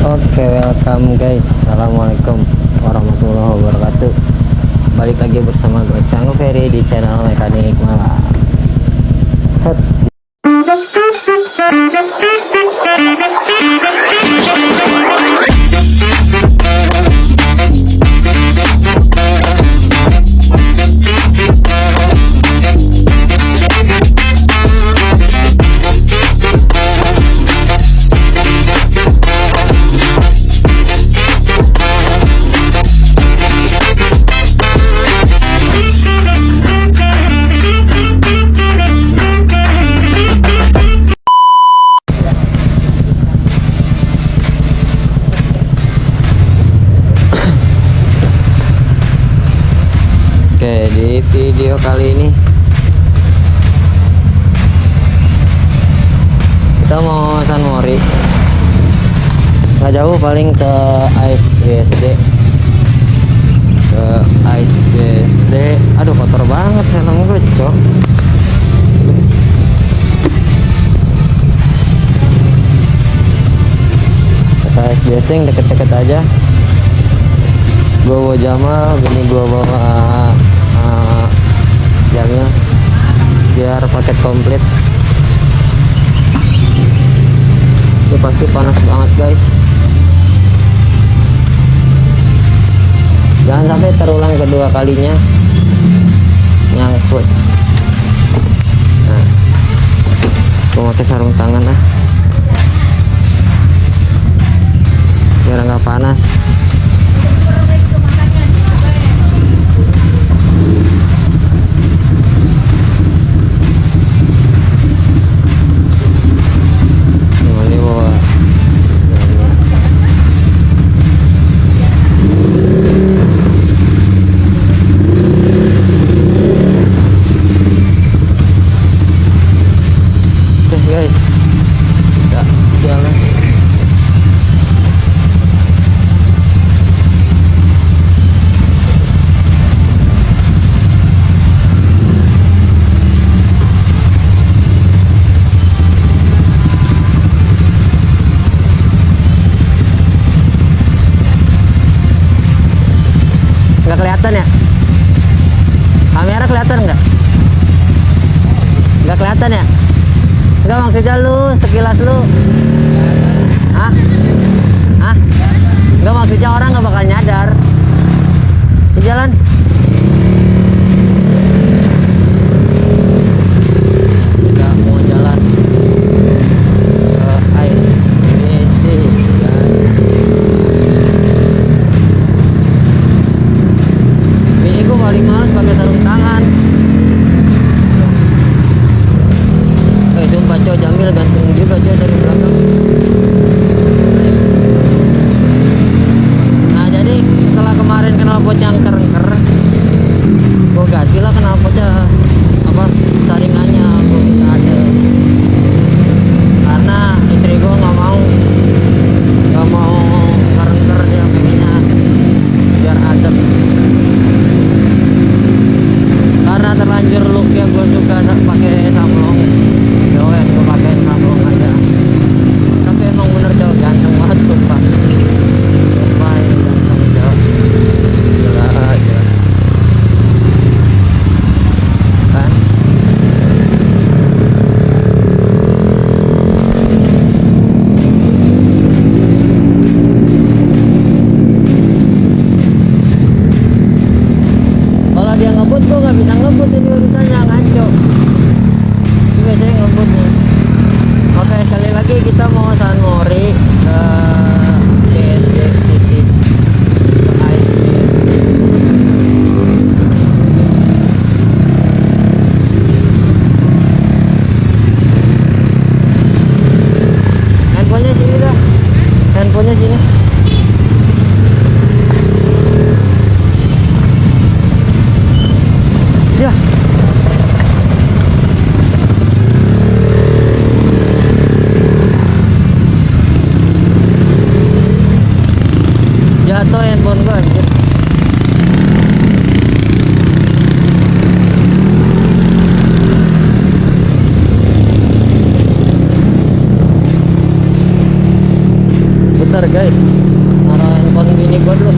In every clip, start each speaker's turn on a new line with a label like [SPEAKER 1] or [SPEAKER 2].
[SPEAKER 1] Oke, welcome guys. Assalamualaikum warahmatullahi wabarakatuh. Balik lagi bersama gue Canggu Ferry di channel Mekanik Malang. Set. Oke, di video kali ini kita mau San Mori, nggak jauh, paling ke Ice BSD. Aduh, kotor banget helm gue, cok. Ke Ice BSD yang deket-deket aja. Gue bawa Jamal, ini gue bawa Jamil biar paket komplit. Ini pasti panas banget guys, jangan sampai terulang kedua kalinya nyangkut. Nah, gue pakai sarung tangan biar nggak panas. Guys, kita jalan. Nggak kelihatan ya? Kamera kelihatan nggak? Nggak kelihatan ya? Enggak, maksudnya lu sekilas lu enggak, maksudnya orang nggak bakal nyadar di jalan. Kita mau jalan ke Ice BSD ini gue paling males pakai sarung tangan. Sumpah cowok, Jamil ganteng juga cowok dari belakang. Nah, jadi setelah kemarin knalpot yang kerengker, gue gantilah knalpotnya saringannya gue minta ada, karena istri gue nggak mau kerengker, dia pengennya biar adem. Karena terlanjur look yang gue suka pakai samlong, wes gue pakein samlong aja. Tapi emang bener cowok ganteng banget, sumpah. Sumpah ini ganteng cowok, gila aja kan. Kalau dia ngebut, gue nggak bisa ngebut, ini urusannya ngaco. Biasanya ngebut nih. Oke, sekali lagi kita mau San Mori ke BSD City, ke Ice BSD. Handphonenya sini dah, handphonenya sini. Ya, jatuh handphone gue anjir. Bentar guys. Naruh handphone bini gua dulu.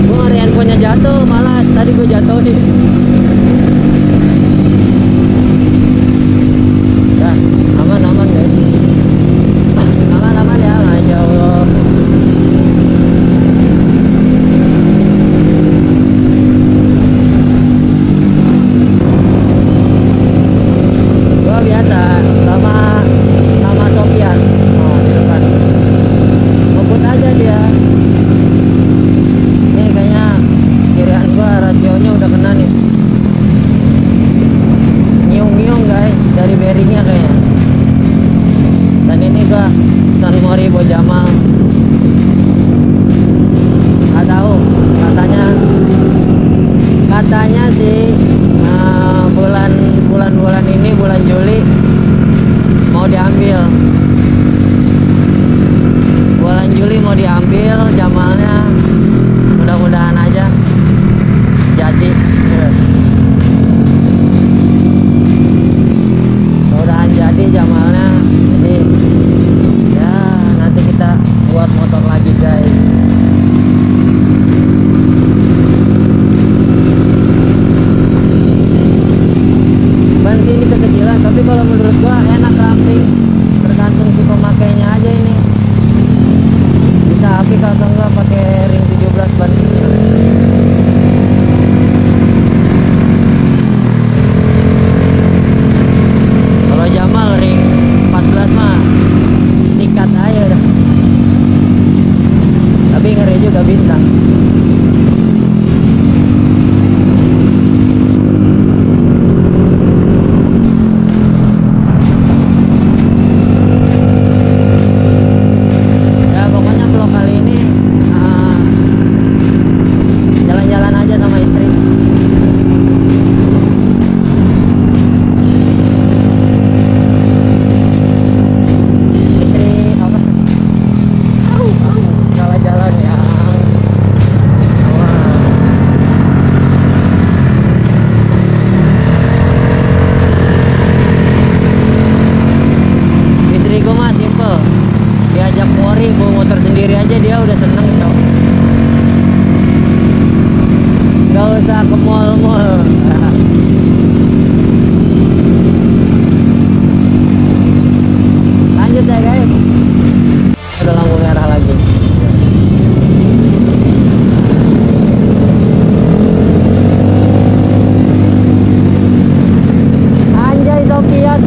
[SPEAKER 1] Gua ngeri handphonenya jatuh, malah tadi gua jatuhin. Dah, aman guys. Aman ya, Masya Allah. Gua biasa sama Sofian. Oh, di depan. Ngebut aja dia. Nih kayaknya kirian gua rasionya udah kena nih. Ngiung guys dari bearingnya kayaknya. Dan ini gua San Mori Bojamal. Nggak tahu, katanya sih bulan ini, bulan Juli mau diambil. Bulan Juli mau diambil Jamalnya. Mudah-mudahan aja jadi. Mudah-mudahan jadi Jamalnya. Jadi ya nanti kita buat motor lagi guys. Ban sih ini kekecilan, tapi kalau menurut gua enak ramping. Tergantung si pemakainya aja ini. Bisa apik atau enggak pakai ring 17 ban kecil. Kalau Jamal ring 14 mah sikat aja udah. Tapi ngeri juga bintang. Ya pokoknya vlog kali ini jalan-jalan aja sama istri. Apa? Salah jalan ya. Wah. Istri gue mah simple. Diajak Mori bawa motor sendiri aja dia udah seneng dong. Gak usah ke mall-mall. Lanjut ya guys. Udah lampu merah lagi. Anjay Sofian.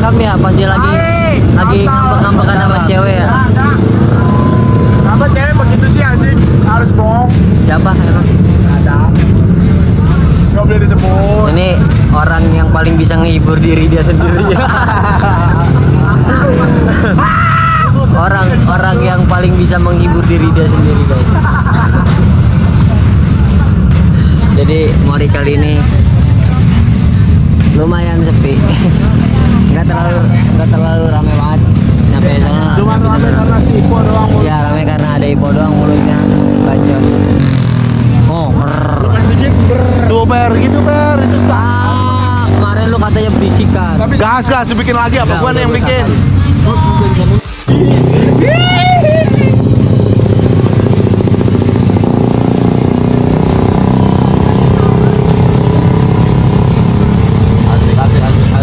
[SPEAKER 1] ngerekam ya pas dia lagi ngambek-ngambekan sama cewek ya.
[SPEAKER 2] Kenapa cewek begitu sih anjing? Harus bohong.
[SPEAKER 1] Siapa emang?
[SPEAKER 2] Ada. Gak boleh disebut.
[SPEAKER 1] Ini orang yang paling bisa menghibur diri dia sendiri. orang yang paling bisa menghibur diri dia sendiri guys. Jadi Mori kali ini lumayan sepi. nggak terlalu rame banget nyampe sana.
[SPEAKER 2] Cuma rame karena si Ipo doang.
[SPEAKER 1] Ya rame karena ada Ipo doang mulutnya bacot. Oh,
[SPEAKER 2] Tuh per gitu per itu
[SPEAKER 1] kemarin lu katanya berisik kan.
[SPEAKER 2] gas bikin lagi apa
[SPEAKER 1] Udah,
[SPEAKER 2] gua nih yang
[SPEAKER 1] udah,
[SPEAKER 2] bikin.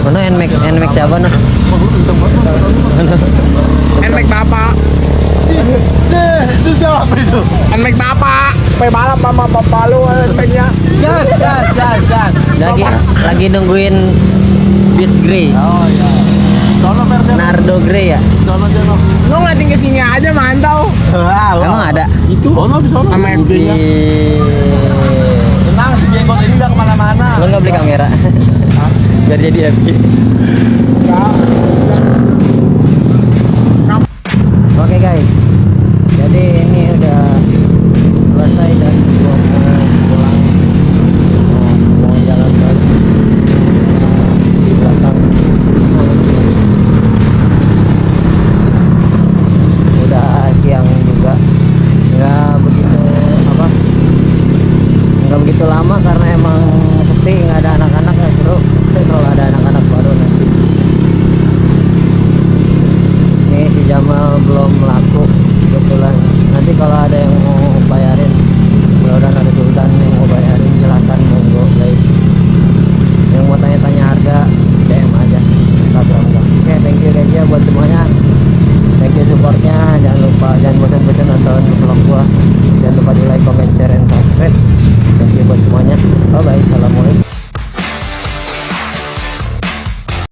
[SPEAKER 1] Mana Nmax siapa nah?
[SPEAKER 2] Nmax Bapak. Itu siapa itu? Nmax Bapak. Pe balap sama bapak lu Nmax-nya. Gas.
[SPEAKER 1] Lagi nungguin Beat Grey.
[SPEAKER 2] Oh iya. Sono per dia.
[SPEAKER 1] Nardo Grey ya?
[SPEAKER 2] Sono dia. Lu ngeliatin ke sini aja mantau.
[SPEAKER 1] Emang ada?
[SPEAKER 2] Itu. Sono di sono. Sama FD-nya. Tenang si jenggot ini enggak kemana-mana.
[SPEAKER 1] Lu nggak beli kamera? Biar jadi happy. Oke guys, jadi ini udah selesai dan gua mau pulang, mau jalan lagi di belakang. Udah siang juga, nggak begitu lama karena emang sepi, nggak ada